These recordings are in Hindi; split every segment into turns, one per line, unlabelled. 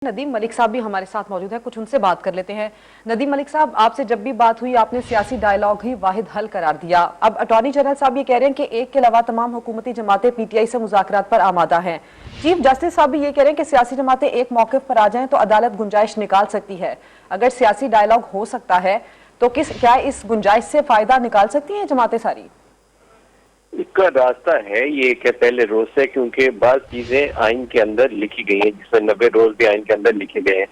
नदीम मलिक साहब भी हमारे साथ मौजूद है, कुछ उनसे बात कर लेते हैं। नदीम मलिक साहब, आपसे जब भी बात हुई आपने सियासी डायलॉग ही वाहिद हल करार दिया। अब अटॉर्नी जनरल साहब ये कह रहे हैं कि एक के अलावा तमाम हुकूमती जमातें पीटीआई से मुज़ाकरात पर आमादा हैं। चीफ जस्टिस साहब भी ये कह रहे हैं कि सियासी जमातें एक मौक़िफ़ पर आ जाएं तो अदालत गुंजाइश निकाल सकती है। अगर सियासी डायलॉग हो सकता है तो क्या इस गुंजाइश से फायदा निकाल सकती हैं जमातें सारी?
इसका रास्ता है ये कि पहले रोज से, क्योंकि बात चीजें आइन के अंदर लिखी गई हैं, जिसमें 90 रोज भी आइन के अंदर लिखे गए हैं।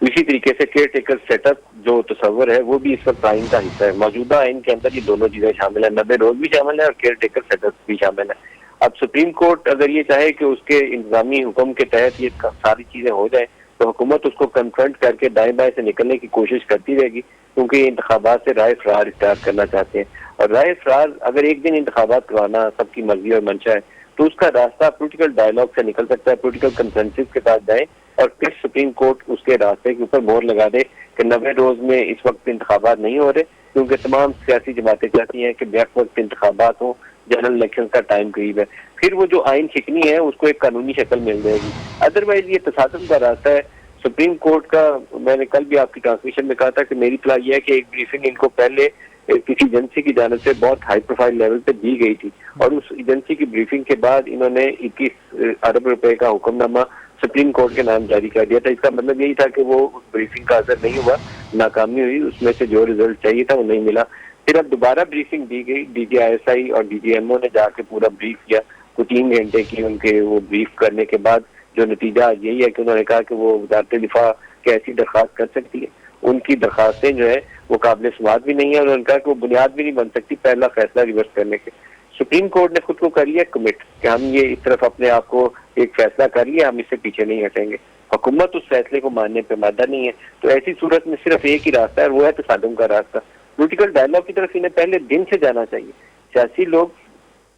इसी तरीके से केयर टेकर सेटअप जो तस्वर है वो भी इस वक्त आइन का हिस्सा है। मौजूदा आइन के अंदर ये दोनों चीजें शामिल है, 90 रोज भी शामिल है और केयर टेकर सेटअप भी शामिल है। अब सुप्रीम कोर्ट अगर ये चाहे कि उसके इंतजामी हुक्म के तहत ये सारी चीजें हो जाए तो हुकूमत उसको कन्फ्रंट करके दाएं बाएं से निकलने की कोशिश करती रहेगी, क्योंकि इंतखाबात से राय फरार इख्तियार करना चाहते हैं। और राय फरार अगर एक दिन इंतखाबात करवाना सबकी मर्जी और मंशा है तो उसका रास्ता पोलिटिकल डायलॉग से निकल सकता है, पोलिटिकल कंसेंसस के साथ जाए और फिर सुप्रीम कोर्ट उसके रास्ते के ऊपर मोहर लगा दे कि 90 रोज में इस वक्त इंतखाबात नहीं हो रहे, क्योंकि तमाम सियासी जमातें चाहती हैं कि बैक वक्त इंतखाबात हो, जनरल इलेक्शन का टाइम करीब है। फिर वो जो आइन शिकनी है उसको एक कानूनी शक्ल मिल जाएगी। अदरवाइज ये तसादुम का रास्ता है सुप्रीम कोर्ट का। मैंने कल भी आपकी ट्रांसमिशन में कहा था कि मेरी इत्तला यह है कि एक ब्रीफिंग इनको पहले किसी एजेंसी की जानिब से बहुत हाई प्रोफाइल लेवल पे दी गई थी और उस एजेंसी की ब्रीफिंग के बाद इन्होंने 21 अरब रुपए का हुक्मनामा सुप्रीम कोर्ट के नाम जारी कर दिया था। इसका मतलब यही था कि वो ब्रीफिंग का असर नहीं हुआ, नाकामी हुई, उसमें से जो रिजल्ट चाहिए था वो नहीं मिला। फिर अब दोबारा ब्रीफिंग दी गई, DGISI और DGMO ने जाके पूरा ब्रीफ किया, कुछ 3 घंटे की उनके वो ब्रीफ करने के बाद जो नतीजा यही है कि उन्होंने कहा कि वो वज़ारत दिफा की ऐसी दरख्वास्त कर सकती है। उनकी दरखास्तें जो है वो काबिल समात भी नहीं है और उनका वो बुनियाद भी नहीं बन सकती पहला फैसला रिवर्स करने के। सुप्रीम कोर्ट ने खुद को कर लिया कमिट कि हम ये इस तरफ अपने आप को एक फैसला कर लिया, हम इससे पीछे नहीं हटेंगे। हुकूमत उस फैसले को मानने पे मादा नहीं है, तो ऐसी सूरत में सिर्फ एक ही रास्ता है, वो है तसादुम का रास्ता। पोलिटिकल डायलॉग की तरफ इन्हें पहले दिन से जाना चाहिए। सियासी लोग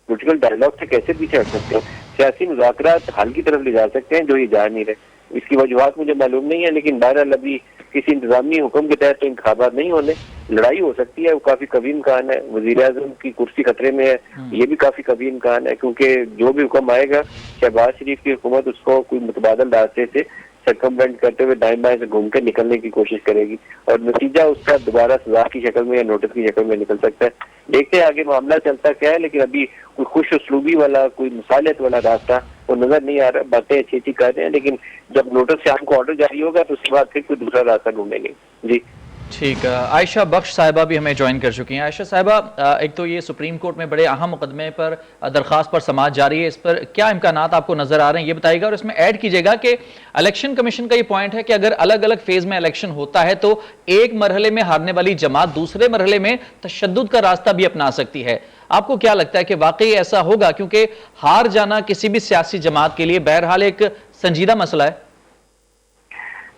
पोलिटिकल डायलॉग से कैसे पीछे हट सकते हैं, सियासी मुज़ाकरात हल की तरफ ले जा सकते हैं जो ये जा नहीं रहे। इसकी वजूहात मुझे मालूम नहीं है, लेकिन बहरहाल अभी किसी इंतजामी हुक्म के तहत तो इंतखाबात नहीं होने, लड़ाई हो सकती है, वो काफी कभी इम्कान है। वजीर आजम की कुर्सी खतरे में है, ये भी काफी कभी इम्कान है, क्योंकि जो भी हुक्म आएगा शहबाज शरीफ की हुकूमत उसको कोई मुतबादल रास्ते से सर्कमवेंट करते हुए दाएं बाएं से घूम के निकलने की कोशिश करेगी और नतीजा उसका दोबारा सजा की शक्ल में या नोटिस की शक्ल में निकल सकता है। देखते हैं आगे मामला चलता क्या है, लेकिन अभी कोई खुश उसलूबी वाला, कोई मुसालियत वाला रास्ता वो नजर नहीं आ रहा। बातें अच्छी अच्छी कर रहे हैं, लेकिन जब नोटिस से हमको ऑर्डर जारी होगा तो उसके बाद फिर कोई दूसरा रास्ता ढूंढेंगे। जी
ठीक है। आयशा बख्श साहिबा भी हमें ज्वाइन कर चुकी हैं। आयशा साहिबा, एक तो ये सुप्रीम कोर्ट में बड़े अहम मुकदमे पर दरखास्त पर समाअत जारी है, इस पर क्या इम्कानात आपको नजर आ रहे हैं ये बताइएगा, और इसमें ऐड कीजिएगा कि इलेक्शन कमीशन का ये पॉइंट है कि अगर अलग अलग फेज में इलेक्शन होता है तो एक मरहले में हारने वाली जमात दूसरे मरहले में तशद्दुद का रास्ता भी अपना सकती है। आपको क्या लगता है कि वाकई ऐसा होगा? क्योंकि हार जाना किसी भी सियासी जमात के लिए बहरहाल एक संजीदा मसला है।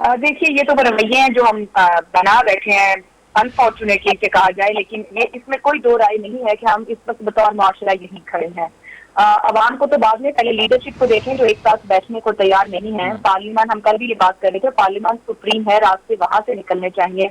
देखिए, ये तो रवैये हैं जो हम बना बैठे हैं अनफॉर्चुनेटली से कहा जाए, लेकिन ये इसमें कोई दो राय नहीं है कि हम इस वक्त बतौर माशरा यही खड़े हैं। अवाम को तो बाद में, पहले लीडरशिप को देखें जो एक साथ बैठने को तैयार नहीं है। पार्लियामान, हम कल भी ये बात कर रहे थे, पार्लियामान सुप्रीम है, रास्ते वहां से निकलने चाहिए।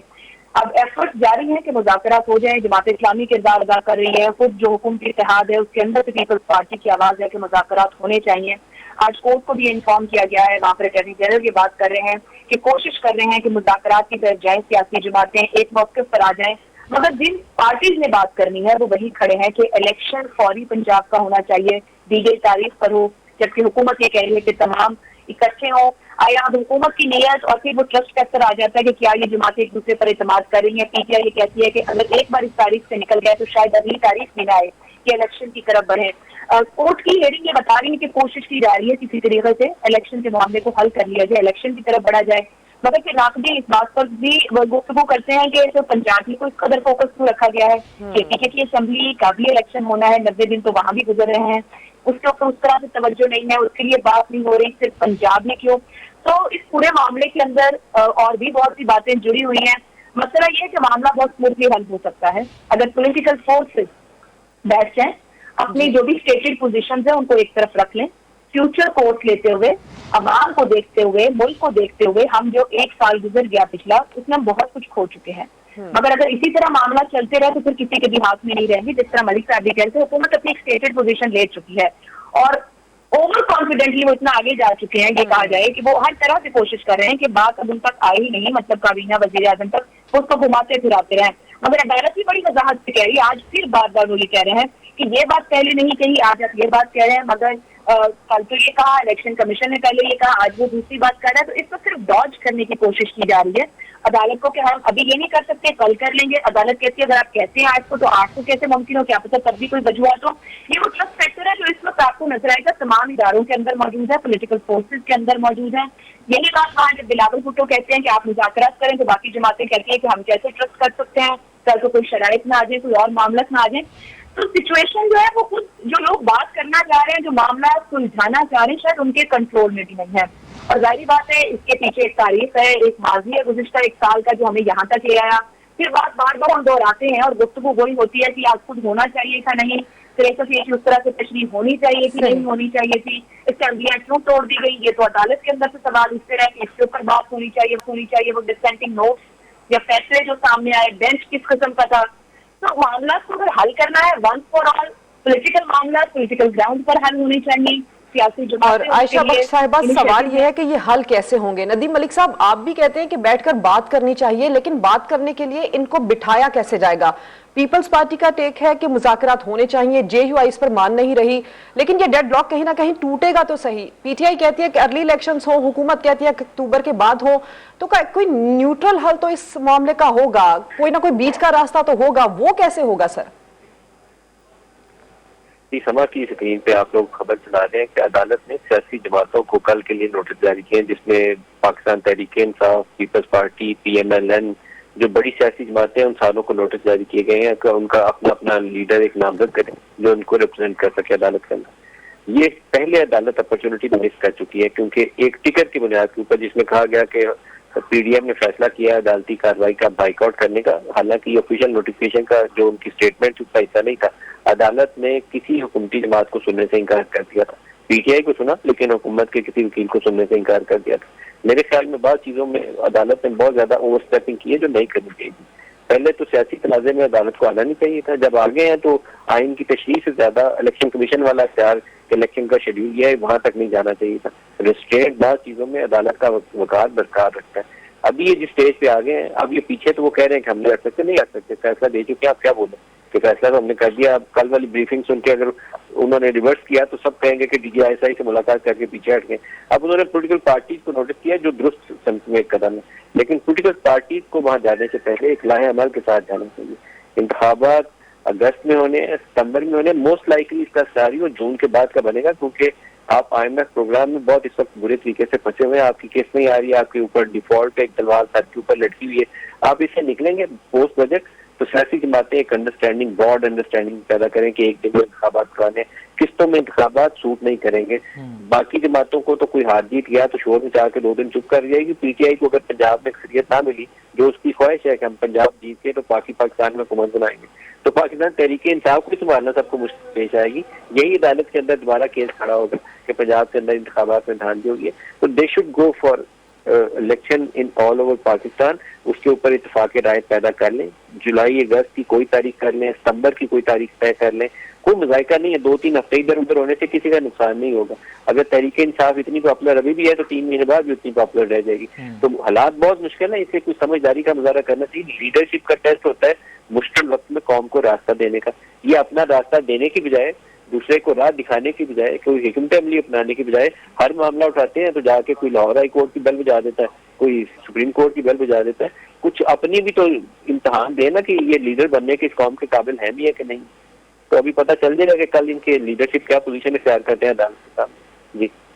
अब एफर्ट जारी है कि मुज़ाकरात हो जाए, जमात इस्लामी किरदार अदा कर रही है, खुद जो हुकूमती इत्तेहाद है उसके अंदर से पीपल्स पार्टी की आवाज है कि मुज़ाकरात होने चाहिए। आज कोर्ट को भी इन्फॉर्म किया गया है, वहां पर अटॉर्नी जनरल ये बात कर रहे हैं कि कोशिश कर रहे हैं कि मुज़ाकरात की तरफ जाए, सियासी जमातें एक मौके पर आ जाएं। मगर जिन पार्टीज ने बात करनी है वो वही खड़े हैं कि इलेक्शन फौरी पंजाब का होना चाहिए, दी गई तारीख पर हो, जबकि हुकूमत ये कह रही है कि तमाम इकट्ठे हों। आया हुकूमत की नीयत और फिर वो ट्रस्ट फैक्टर आ जाता है कि क्या ये जमातें एक दूसरे पर एतमाद कर रही है। पीटीआई ये कहती है कि अगर एक बार इस तारीख से निकल गए तो शायद अगली तारीख भी ना आए कि इलेक्शन की तरफ बढ़े। कोर्ट की हेडिंग ये बता रही है कि कोशिश की जा रही है किसी तरीके से इलेक्शन के मामले को हल कर लिया जाए, इलेक्शन की तरफ बढ़ा जाए। मगर फिर नाकदी इस बात पर भी गुफ्तगू करते हैं कि तो पंजाब को इस कदर फोकस क्यों रखा गया है। KPK की असेंबली का भी इलेक्शन होना है, 90 दिन तो वहां भी गुजर रहे हैं, उसके ऊपर उस तरह से तवज्जो नहीं है, उसके लिए बात नहीं हो रही, सिर्फ पंजाब में क्यों। तो इस पूरे मामले के अंदर और भी बहुत सी बातें जुड़ी हुई हैं। मसला ये है कि मामला बहुत स्मूथली हल हो सकता है अगर पॉलिटिकल फोर्सेस बैठ जाए, अपनी जो भी स्टेटेड पोजीशंस है उनको एक तरफ रख लें, फ्यूचर कोर्स लेते हुए, अवाम को देखते हुए, मुल्क को देखते हुए। हम जो एक साल गुजर गया पिछला, उसमें हम बहुत कुछ खो चुके हैं। मगर अगर इसी तरह मामला चलते रहे तो फिर किसी के भी हाथ में नहीं रहेंगे। जिस तरह मलिक साहब भी कहते हैं, हुकूमत अपनी स्टेटेड पोजीशन ले चुकी है और ओवर कॉन्फिडेंटली वो इतना आगे जा चुके हैं, ये कहा जाए कि वो हर तरह से कोशिश कर रहे हैं कि बात अब उन तक आई ही नहीं, मतलब काबीना वजीर आजम तक वो उसको घुमाते फिराते रहे। मगर अदालत भी बड़ी वजाहत से कह रही है, आज फिर बार बार वो ये कह रहे हैं कि ये बात पहले नहीं कही, आज आप ये बात कह रहे हैं, मगर कल तो ये कहा, इलेक्शन कमीशन ने पहले ये कहा, आज वो दूसरी बात कर रहा है। तो इस पर सिर्फ डॉज करने की कोशिश की जा रही है अदालत को कि हम अभी ये नहीं कर सकते, कल कर लेंगे। अदालत कहती है अगर आप कहते हैं आज को, तो आज को कैसे मुमकिन हो, क्या पता तब भी कोई वजूहत हो। ये वो ट्रस्ट फैक्टर है जो इस वक्त आपको नजर आएगा तमाम इदारों के अंदर मौजूद है, पोलिटिकल फोर्सेज के अंदर मौजूद है। यही बात वहाँ जब बिलावल भुट्टो कहते हैं कि आप मुज़ाकरात करें, तो बाकी जमातें कहती है कि हम कैसे ट्रस्ट कर सकते हैं, कल को कोई शराइत ना आ जाए, कोई और मामला ना आ जाए। तो सिचुएशन जो है वो खुद जो लोग बात करना चाह रहे हैं, जो मामला सुलझाना चाह रहे हैं, शायद उनके कंट्रोल में भी नहीं है। और जाहिर बात है इसके पीछे एक तारीख है, एक माजी है गुज़िश्ता 1 साल का जो हमें यहाँ तक ले आया। फिर बार बार हम दोहराते हैं और गुफ्तगू वही होती है कि आज कुछ होना चाहिए था, नहीं सिर्फ ये उस तरह से तशरीह होनी चाहिए थी, नहीं होनी चाहिए थी, असेंबलियां क्यों तोड़ दी गई, ये तो अदालत के अंदर से सवाल उठते रहे कि इसके ऊपर बात होनी चाहिए। वो डिसेंटिंग नोट्स या फैसले जो सामने आए, बेंच किस किस्म का था। तो मामला को अगर हल करना है वंस फॉर ऑल, पोलिटिकल मामला पोलिटिकल ग्राउंड पर हल होने चाहिए, सियासी
और
जमातें
आयशा
उसके लिए
बख्श साहिबा, सवाल
initiative
यह है कि ये हल कैसे होंगे? नदीम मलिक साहब, आप भी कहते हैं कि बैठकर बात करनी चाहिए, लेकिन बात करने के लिए इनको बिठाया कैसे जाएगा? पीपल्स पार्टी का टेक है कि मुज़ाकरात होने चाहिए, जेयूआई इस पर मान नहीं रही, लेकिन ये डेडलॉक कहीं ना कहीं टूटेगा तो सही। पीटीआई कहती है कि अर्ली इलेक्शंस हो, हुकूमत कहती है कि अक्टूबर के बाद हो, तो कोई न्यूट्रल हल तो इस मामले का होगा, कोई ना कोई बीच का रास्ता तो होगा, वो कैसे होगा सर?
समा की स्क्रीन पे आप लोग खबर सुना रहे हैं कि अदालत ने सियासी जमातों को कल के लिए नोटिस जारी किए, जिसमें पाकिस्तान तहरीक-ए-इंसाफ, पीपल्स पार्टी, पीएमएलएन, जो बड़ी सियासी जमातें हैं, उन सारों को नोटिस जारी किए गए हैं कि उनका अपना अपना लीडर एक नामजद करें जो उनको रिप्रेजेंट कर सके अदालत के अंदर। ये पहले अदालत अपॉर्चुनिटी मिस कर चुकी है, क्योंकि एक टिकट की बुनियाद के ऊपर जिसमें कहा गया कि पीडीएम ने फैसला किया अदालती कार्रवाई का बाइकआउट करने का, हालांकि ऑफिशियल नोटिफिकेशन का जो उनकी स्टेटमेंट उसका हिस्सा नहीं था। अदालत ने किसी हुकूमती जमात को सुनने से इनकार कर दिया था, पीटीआई को सुना लेकिन हुकूमत के किसी वकील को सुनने से इनकार कर दिया था। मेरे ख्याल में बहुत चीजों में अदालत ने बहुत ज्यादा ओवर स्टेपिंग की है जो नहीं करनी चाहिए। पहले तो सियासी तनाज़े में अदालत को आना नहीं चाहिए था, जब आगे हैं तो आइन की तशरीह से ज्यादा इलेक्शन कमीशन वाला इख्तियार इलेक्शन का शेड्यूल ये है, वहां तक नहीं जाना चाहिए था। रिस्ट्रेंट बहुत चीजों में अदालत का वकार बरकरार रखता है। अभी ये जिस स्टेज पे आ गए हैं, अब ये पीछे तो वो कह रहे हैं कि हम नहीं रख सकते, नहीं रख सकते, फैसला दे चुके हैं, आप क्या बोले कि फैसला तो हमने कर दिया। अब कल वाली ब्रीफिंग सुन के अगर उन्होंने रिवर्स किया तो सब कहेंगे कि डीजीआईएसआई से मुलाकात करके पीछे हट गए। अब उन्होंने पोलिटिकल पार्टीज को नोटिस किया जो दुरुस्त समत में एक कदम है, लेकिन पोलिटिकल पार्टीज को वहां जाने से पहले एक लाहे अमल के साथ जाना चाहिए। इंतखाबात अगस्त में होने, सितंबर में होने, मोस्ट लाइकली इसका सिनेरियो जून के बाद का बनेगा, क्योंकि आप आईएमएफ प्रोग्राम में बहुत इस वक्त बुरे तरीके से फंसे हुए हैं। आपकी केस नहीं आ रही है, आपके ऊपर डिफॉल्ट एक तलवार सर के ऊपर लटकी हुई है। आप इससे निकलेंगे पोस्ट बजट तो सियासी जमातें एक अंडरस्टैंडिंग, ब्रॉड अंडरस्टैंडिंग पैदा करें कि एक दिन में इंतखाबात कराने, किस्तों में इंतखाबात सूट नहीं करेंगे। बाकी जमातों को तो कोई हार जीत गया तो शोर मचा के 2 दिन चुप कर जाएगी। पीटीआई को अगर पंजाब में अक्सरियत ना मिली, जो उसकी ख्वाहिश है कि हम पंजाब जीत के तो पाकिस्तान में हुकूमत बनाएंगे, तो पाकिस्तान तहरीक-ए-इंसाफ को संभालना सबको मुश्किल पेश आएगी। यही अदालत के अंदर दोबारा केस खड़ा होगा कि पंजाब के अंदर इंतखाबात में धांधली होगी। तो they should go for election in all over Pakistan, उसके ऊपर इत्तेफाक राय पैदा कर लें। जुलाई अगस्त की कोई तारीख कर लें, सितंबर की कोई तारीख तय कर लें, कोई मजायका नहीं है। 2-3 हफ्ते इधर उधर होने से किसी का नुकसान नहीं होगा। अगर तहरीक-ए-इंसाफ इतनी पॉपुलर अभी भी है तो 3 महीने बाद भी उतनी पॉपुलर रह जाएगी। तो हालात बहुत मुश्किल है, इसे कुछ समझदारी का मुजाहरा करना चाहिए। लीडरशिप का टेस्ट होता है मुश्किल वक्त में कौम को रास्ता देने का। ये अपना रास्ता देने की बजाय, दूसरे को राह दिखाने की बजाय, कोई हिकमत अमली अपनाने की बजाय हर मामला उठाते हैं तो जाके कोई लाहौर हाई कोर्ट की बेल बजा देता है, कोई सुप्रीम कोर्ट की बेल बजा देता है। कुछ अपनी भी तो इम्तहान देना कि ये लीडर बनने के इस कौम के काबिल है भी है कि नहीं। तो अभी पता चल जाएगा कि कल इनके लीडरशिप क्या पोजीशन इख्तियार करते हैं अदालत के सामने। जी